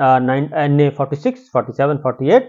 NA46, 47, 48,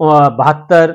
72,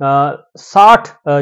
60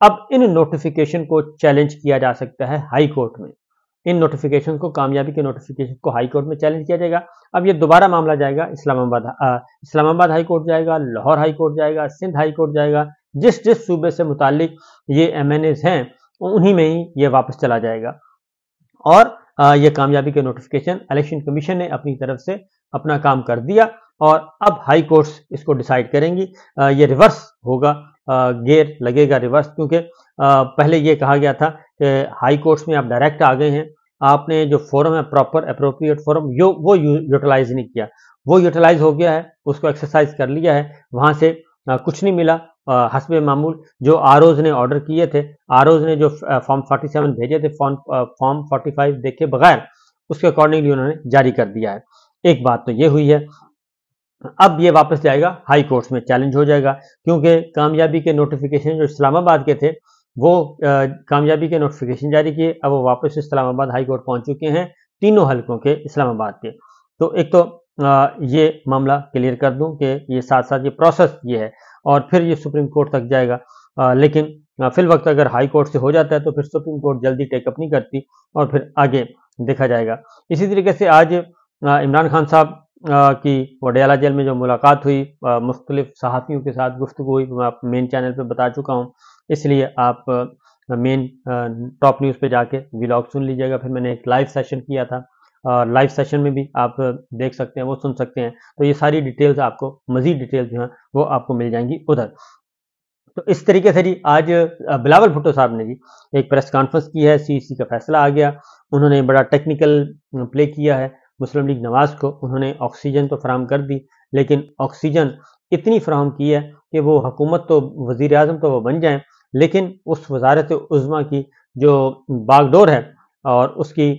اب ان notification کو challenge کیا جا سکتا ہے ہائی کورٹ میں، ان نوٹیفیکیشن کو، کامیابی کے نوٹیفیکیشن کو ہائی کورٹ میں چیلنج کیا جائے گا۔ اب یہ دوبارہ معاملہ جائے گا اسلام آباد ہائی کورٹ جائے گا، لاہور ہائی کورٹ جائے گا، سندھ ہائی کورٹ جائے گا، جس صوبے سے متعلق یہ MNAs ہیں انہی میں ہی یہ واپس چلا جائے گا، اور یہ کامیابی کے نوٹیفیکیشن الیکشن کمیشن نے اپنی طرف سے اپنا کام کر دیا، اور اب ہائی کورٹس اس کو ڈیسائیڈ کریں گی۔ یہ ریورس ہوگا، گیئر لگے گا ریورس، کیونکہ پہلے یہ کہا گیا تھا کہ ہائی کورٹس میں آپ ڈائریکٹ آ گئے ہیں، آپ نے جو فورم ہے پراپر اپروپریٹ فورم وہ یوٹیلائز نہیں کیا، وہ یوٹیلائز ہو گیا ہے، اس کو ایکسرسائز کر لیا ہے، وہاں سے کچھ نہیں ملا۔ حسب معمول جو ROs نے آرڈر کیے تھے، ROs نے جو فارم 47 بھیجے تھے، فارم 45 دیکھے بغیر اس کے اکارڈنگلی انہوں نے جاری کر دیا ہے۔ ایک بات تو یہ ہوئی ہے، اب یہ واپس جائے گا ہائی کورٹس میں، چیلنج ہو جائے گا، کیونکہ کامیابی کے نوٹیفیکیشن جو اسلام آباد کے تھے وہ کامیابی کے نوٹیفیکیشن جاری کیے، اب وہ واپس اسلام آباد ہائی کورٹ پہنچ چکے ہیں، تینوں حلقوں کے اسلام آباد کے۔ تو ایک تو یہ معاملہ کلیئر کر دوں کہ یہ ساتھ ساتھ یہ پروسیس یہ ہے، اور پھر یہ سپریم کورٹ تک جائے گا، لیکن فی الوقت اگر ہائی کورٹ سے ہو جاتا ہے تو پھر سپریم کورٹ جلدی ٹیک اپ نہیں کرتی، اور پھر آگے دیکھا جائے گا۔ اسی طریقے سے آج عمران خان صاحب کی وڈیالہ جیل میں جو ملاقات ہوئی، مختلف صحافیوں کے ساتھ گفتگو ہوئی، میں آپ مین چینل پہ بتا چکا ہوں، اس لیے آپ مین ٹاپ نیوز پہ جا کے ولاگ سن لیجیے گا۔ پھر میں نے ایک لائیو سیشن کیا تھا، لائیو سیشن میں بھی آپ دیکھ سکتے ہیں، وہ سن سکتے ہیں، تو یہ ساری ڈیٹیلز آپ کو، مزید ڈیٹیلز جو ہیں وہ آپ کو مل جائیں گی ادھر۔ تو اس طریقے سے جی آج بلاول بھٹو صاحب نے جی ایک پریس کانفرنس کی ہے، CEC کا فیصلہ آ گیا، انہوں نے بڑا ٹیکنیکل پلے کیا ہے مسلم لیگ نواز کو، انہوں نے آکسیجن تو فراہم کر دی، لیکن آکسیجن اتنی فراہم کی ہے کہ وہ حکومت تو، وزیر اعظم تو وہ بن جائیں، لیکن اس وزارت عظمیٰ کی جو باغ ڈور ہے اور اس کی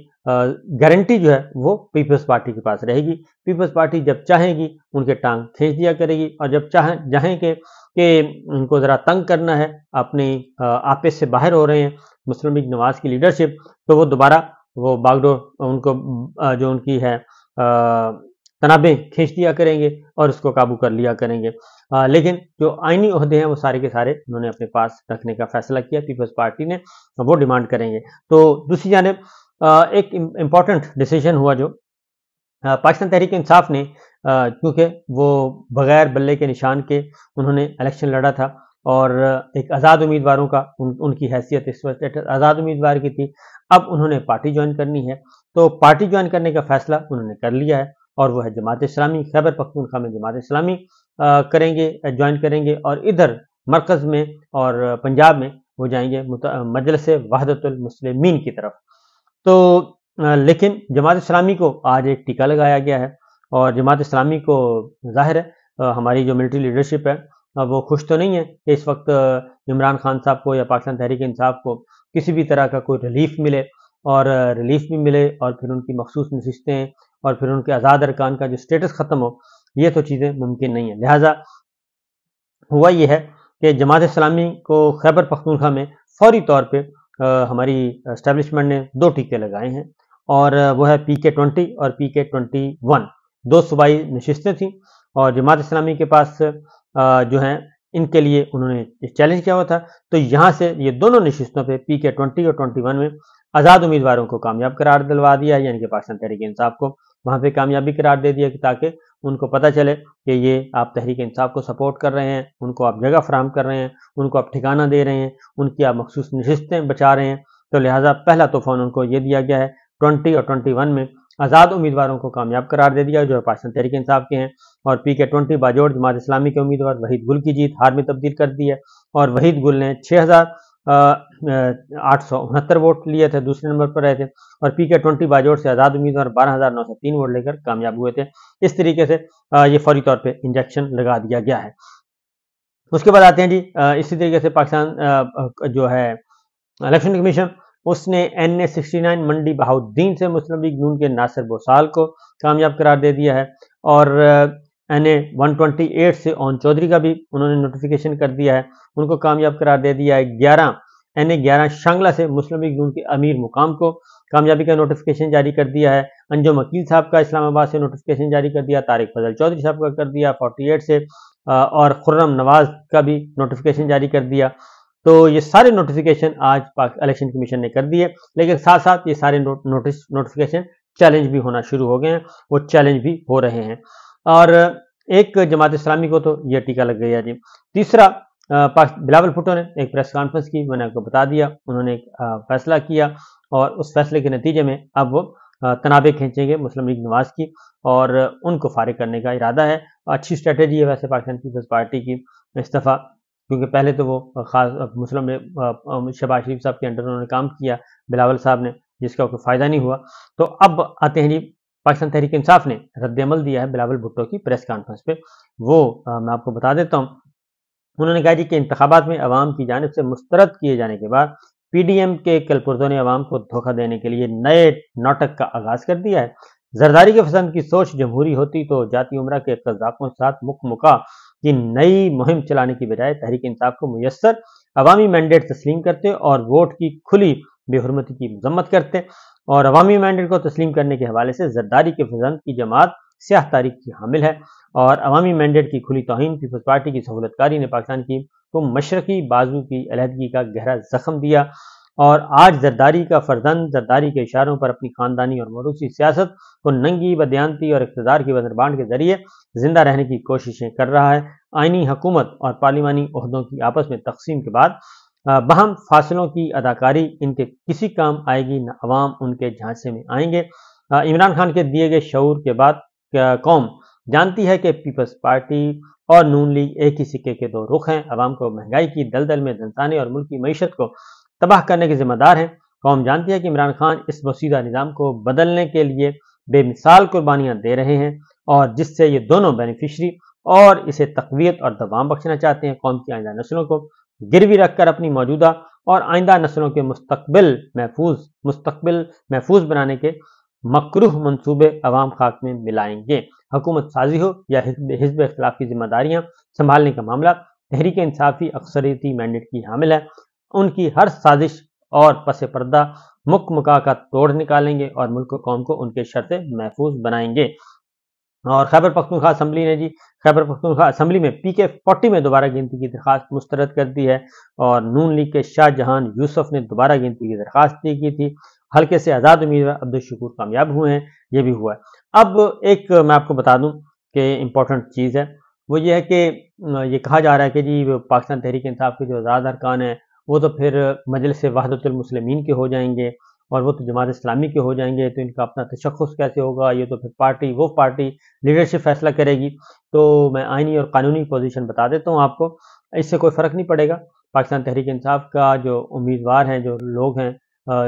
گارنٹی جو ہے وہ پیپلز پارٹی کے پاس رہے گی۔ پیپلز پارٹی جب چاہے گی ان کے ٹانگ کھینچ دیا کرے گی، اور جب چاہیں کہ ان کو ذرا تنگ کرنا ہے، اپنی آپے سے باہر ہو رہے ہیں مسلم لیگ نواز کی لیڈرشپ، تو وہ دوبارہ وہ باغ ڈور ان کو جو ان کی ہے تنابیں کھینچ دیا کریں گے اور اس کو قابو کر لیا کریں گے، لیکن جو آئینی عہدے ہیں وہ سارے کے سارے انہوں نے اپنے پاس رکھنے کا فیصلہ کیا پیپلز پارٹی نے، وہ ڈیمانڈ کریں گے۔ تو دوسری جانب ایک امپورٹنٹ ڈیسیجن ہوا جو پاکستان تحریک انصاف نے، کیونکہ وہ بغیر بلے کے نشان کے انہوں نے الیکشن لڑا تھا، اور ایک آزاد امیدواروں کا ان کی حیثیت اس وقت آزاد امیدوار کی تھی، اب انہوں نے پارٹی جوائن کرنی ہے، تو پارٹی جوائن کرنے کا فیصلہ انہوں نے کر لیا ہے، اور وہ ہے جماعت اسلامی۔ خیبر پختونخوا میں جماعت اسلامی کریں گے، جوائن کریں گے، اور ادھر مرکز میں اور پنجاب میں وہ جائیں گے مجلس وحدت المسلمین کی طرف۔ تو لیکن جماعت اسلامی کو آج ایک ٹیکہ لگایا گیا ہے، اور جماعت اسلامی کو ظاہر ہے ہماری جو ملٹری لیڈرشپ ہے وہ خوش تو نہیں ہے کہ اس وقت عمران خان صاحب کو یا پاکستان تحریک انصاف کو کسی بھی طرح کا کوئی ریلیف ملے، اور ریلیف بھی ملے اور پھر ان کی مخصوص نشستیں اور پھر ان کے آزاد ارکان کا جو سٹیٹس ختم ہو، یہ تو چیزیں ممکن نہیں ہیں۔ لہٰذا ہوا یہ ہے کہ جماعت اسلامی کو خیبر پختونخوا میں فوری طور پہ ہماری اسٹیبلشمنٹ نے 2 ٹیکے لگائے ہیں، اور وہ ہے PK-20 اور PK-21، 2 صوبائی نشستیں تھیں، اور جماعت اسلامی کے پاس جو ہیں ان کے لیے انہوں نے چیلنج کیا ہوا تھا، تو یہاں سے یہ دونوں نشستوں پہ PK-20 اور 21 میں آزاد امیدواروں کو کامیاب قرار دلوا دیا، یعنی کہ پاکستان تحریک انصاف کو وہاں پہ کامیابی قرار دے دیا، کہ تاکہ ان کو پتہ چلے کہ یہ آپ تحریک انصاف کو سپورٹ کر رہے ہیں، ان کو آپ جگہ فراہم کر رہے ہیں، ان کو آپ ٹھکانہ دے رہے ہیں، ان کی آپ مخصوص نشستیں بچا رہے ہیں، تو لہٰذا پہلا تحفہ ان کو یہ دیا گیا ہے، 20 اور 21 میں آزاد امیدواروں کو کامیاب قرار دے دیا جو پاکستان تحریک انصاف کے ہیں، اور PK-20 باجوڑ جماعت اسلامی کے امیدوار وحید گل کی جیت ہار میں تبدیل کر دی ہے، اور وحید گل نے 6,869 ووٹ لیے تھے، دوسرے نمبر پر رہے تھے، اور PK-20 باجوڑ سے آزاد امیدوار 12,903 ووٹ لے کر کامیاب ہوئے تھے۔ اس طریقے سے یہ فوری طور پہ انجیکشن لگا دیا گیا ہے۔ اس کے بعد آتے ہیں جی اسی طریقے سے پاکستان جو ہے الیکشن کمیشن، اس نے NA-69 منڈی بہاؤالدین سے مسلم لیگ نون کے ناصر بوسال کو کامیاب قرار دے دیا ہے، اور NA-128 سے اون چودھری کا بھی انہوں نے نوٹیفیکیشن کر دیا ہے، ان کو کامیاب قرار دے دیا ہے۔ NA-11 شانگلہ سے مسلم لیگ نون کے امیر مقام کو کامیابی کا نوٹیفیکیشن جاری کر دیا ہے۔ انجم وکیل صاحب کا اسلام آباد سے نوٹیفیکیشن جاری کر دیا، طارق فضل چودھری صاحب کا کر دیا 48 سے، اور خرم نواز کا بھی نوٹیفیکیشن جاری کر دیا۔ تو یہ سارے نوٹیفیکیشن آج الیکشن کمیشن نے کر دیے، لیکن ساتھ ساتھ یہ سارے نوٹیفیکیشن چیلنج بھی ہونا شروع ہو گئے ہیں، وہ چیلنج بھی ہو رہے ہیں، اور ایک جماعت اسلامی کو تو یہ ٹیکہ لگ گیا جی۔ تیسرا، بلاول بھٹو نے ایک پریس کانفرنس کی، میں نے آپ کو بتا دیا، انہوں نے ایک فیصلہ کیا، اور اس فیصلے کے نتیجے میں اب وہ تنابیں کھینچیں گے مسلم لیگ نواز کی، اور ان کو فارغ کرنے کا ارادہ ہے۔ اچھی اسٹریٹجی ہے ویسے پاکستان پیپلز پارٹی کی استعفیٰ، کیونکہ پہلے تو وہ خاص مسلم شہباز شریف صاحب کے انڈر انہوں نے کام کیا بلاول صاحب نے، جس کا کوئی فائدہ نہیں ہوا۔ تو اب آتے ہیں جی، پاکستان تحریک انصاف نے رد عمل دیا ہے بلاول بھٹو کی پریس کانفرنس پہ، وہ میں آپ کو بتا دیتا ہوں۔ انہوں نے کہا جی کہ انتخابات میں عوام کی جانب سے مسترد کیے جانے کے بعد پی ڈی ایم کے کلپرزوں نے عوام کو دھوکہ دینے کے لیے نئے ناٹک کا آغاز کر دیا ہے۔ زرداری کے پسند کی سوچ جمہوری ہوتی تو جاتی عمرہ کے قذاقوں کے ساتھ مکہ کی نئی مہم چلانے کی بجائے تحریک انصاف کو میسر عوامی مینڈیٹ تسلیم کرتے اور ووٹ کی کھلی بے حرمتی کی مذمت کرتے، اور عوامی مینڈیٹ کو تسلیم کرنے کے حوالے سے زرداری کے پسند کی جماعت سیاہ تاریخ کی حامل ہے، اور عوامی مینڈیٹ کی کھلی توہین پیپلز پارٹی کی سہولت کاری نے پاکستان کی کو مشرقی بازو کی علیحدگی کا گہرا زخم دیا، اور آج زرداری کا فرزند زرداری کے اشاروں پر اپنی خاندانی اور موروثی سیاست کو ننگی بدیانتی اور اقتدار کی وزربانڈ کے ذریعے زندہ رہنے کی کوششیں کر رہا ہے۔ آئینی حکومت اور پارلیمانی عہدوں کی آپس میں تقسیم کے بعد باہم فاصلوں کی اداکاری ان کے کسی کام آئے گی نہ عوام ان کے جھانسے میں آئیں گے۔ عمران خان کے دیے گئے شعور کے بعد قوم جانتی ہے کہ پیپلز پارٹی اور نون لیگ ایک ہی سکے کے دو رخ ہیں، عوام کو مہنگائی کی دلدل میں دھنسانے اور ملک کی معیشت کو تباہ کرنے کے ذمہ دار ہیں۔ قوم جانتی ہے کہ عمران خان اس بوسیدہ نظام کو بدلنے کے لیے بے مثال قربانیاں دے رہے ہیں، اور جس سے یہ دونوں بینیفیشری اور اسے تقویت اور دوام بخشنا چاہتے ہیں۔ قوم کی آئندہ نسلوں کو گروی رکھ کر اپنی موجودہ اور آئندہ نسلوں کے مستقبل محفوظ بنانے کے مکروہ منصوبے عوام خاک میں ملائیں گے۔ حکومت سازی ہو یا حزب اختلاف کی ذمہ داریاں سنبھالنے کا معاملہ، تحریک انصافی اکثریتی مینڈیٹ کی حامل ہے، ان کی ہر سازش اور پس پردہ مکہ کا توڑ نکالیں گے اور ملک و قوم کو ان کے شر سے محفوظ بنائیں گے۔ اور خیبر پختونخوا اسمبلی نے جی خیبر پختونخوا اسمبلی میں پی کے 40 میں دوبارہ گنتی کی درخواست مسترد کر دی ہے، اور نون لیگ کے شاہ جہان یوسف نے دوبارہ گنتی کی درخواست کی تھی۔ حلقے سے آزاد امیدوار عبدالشکور کامیاب ہوئے ہیں، یہ بھی ہوا ہے۔ اب ایک میں آپ کو بتا دوں کہ امپورٹنٹ چیز ہے، وہ یہ ہے کہ یہ کہا جا رہا ہے کہ جی پاکستان تحریک انصاف کے جو آزاد ارکان ہیں وہ تو پھر مجلس وحدت المسلمین کے ہو جائیں گے، اور وہ تو جماعت اسلامی کے ہو جائیں گے، تو ان کا اپنا تشخص کیسے ہوگا؟ یہ تو پھر پارٹی لیڈرشپ فیصلہ کرے گی۔ تو میں آئینی اور قانونی پوزیشن بتا دیتا ہوں آپ کو، اس سے کوئی فرق نہیں پڑے گا۔ پاکستان تحریک انصاف کا جو امیدوار ہیں، جو لوگ ہیں،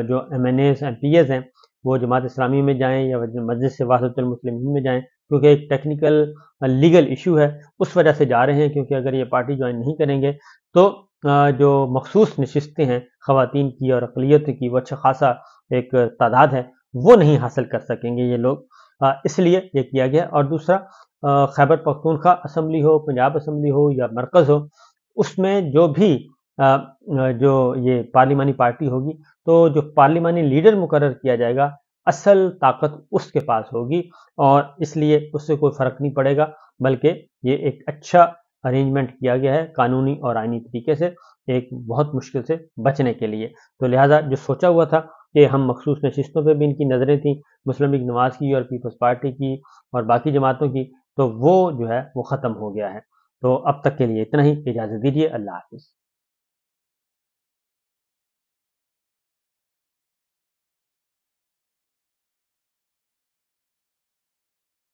جو MNAs MPAs ہیں، وہ جماعت اسلامی میں جائیں یا مجلس وحدت المسلمین میں جائیں، کیونکہ ایک ٹیکنیکل لیگل ایشو ہے، اس وجہ سے جا رہے ہیں، کیونکہ اگر یہ پارٹی جوائن نہیں کریں گے تو جو مخصوص نشستیں ہیں خواتین کی اور اقلیت کی، وہ اچھا خاصا ایک تعداد ہے، وہ نہیں حاصل کر سکیں گے یہ لوگ، اس لیے یہ کیا گیا۔ اور دوسرا، خیبر پختونخوا اسمبلی ہو، پنجاب اسمبلی ہو یا مرکز ہو، اس میں جو بھی جو یہ پارلیمانی پارٹی ہوگی، تو جو پارلیمانی لیڈر مقرر کیا جائے گا، اصل طاقت اس کے پاس ہوگی، اور اس لیے اس سے کوئی فرق نہیں پڑے گا، بلکہ یہ ایک اچھا ارینجمنٹ کیا گیا ہے قانونی اور آئینی طریقے سے، ایک بہت مشکل سے بچنے کے لیے۔ تو لہٰذا جو سوچا ہوا تھا کہ ہم مخصوص نشستوں پہ بھی ان کی نظریں تھیں، مسلم لیگ نواز کی اور پیپلز پارٹی کی اور باقی جماعتوں کی، تو وہ جو ہے وہ ختم ہو گیا ہے۔ تو اب تک کے لیے اتنا ہی، اجازت دیجیے، اللہ حافظ۔